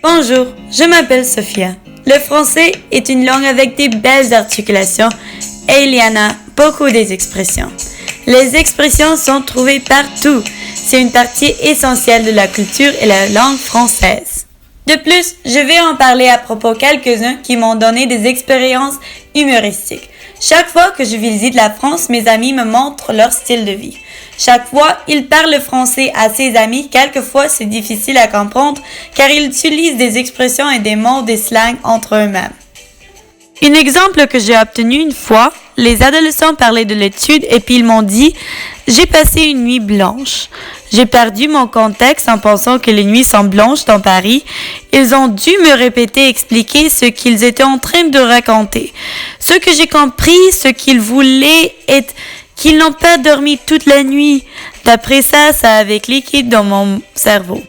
Bonjour, je m'appelle Sophia. Le français est une langue avec des belles articulations et il y en a beaucoup des expressions. Les expressions sont trouvées partout. C'est une partie essentielle de la culture et la langue française. De plus, je vais en parler à propos quelques-uns qui m'ont donné des expériences humoristiques. Chaque fois que je visite la France, mes amis me montrent leur style de vie. Chaque fois, ils parlent français à ses amis. Quelquefois, c'est difficile à comprendre car ils utilisent des expressions et des mots, des slangs entre eux-mêmes. Un exemple que j'ai obtenu une fois, les adolescents parlaient de l'étude et puis ils m'ont dit « J'ai passé une nuit blanche ». J'ai perdu mon contexte en pensant que les nuits sont blanches dans Paris. Ils ont dû me répéter, expliquer ce qu'ils étaient en train de raconter. Ce que j'ai compris, ce qu'ils voulaient est qu'ils n'ont pas dormi toute la nuit. D'après ça avait cliqué dans mon cerveau.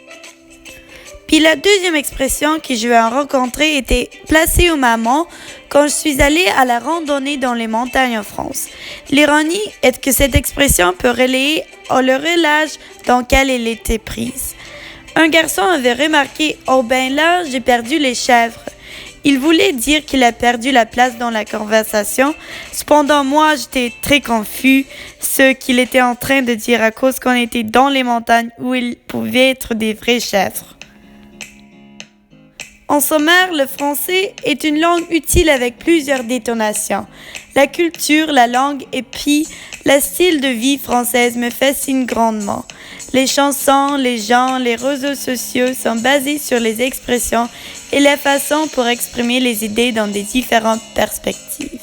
Puis la deuxième expression que je vais rencontrer était « placer au maman » quand je suis allée à la randonnée dans les montagnes en France. L'ironie est que cette expression peut relayer le relâche dans lequel elle était prise. Un garçon avait remarqué « Oh ben là, j'ai perdu les chèvres ». Il voulait dire qu'il a perdu la place dans la conversation. Cependant, moi, j'étais très confus ce qu'il était en train de dire à cause qu'on était dans les montagnes où il pouvait être des vrais chèvres. En sommaire, le français est une langue utile avec plusieurs détonations. La culture, la langue et puis le style de vie française me fascinent grandement. Les chansons, les gens, les réseaux sociaux sont basés sur les expressions et la façon pour exprimer les idées dans des différentes perspectives.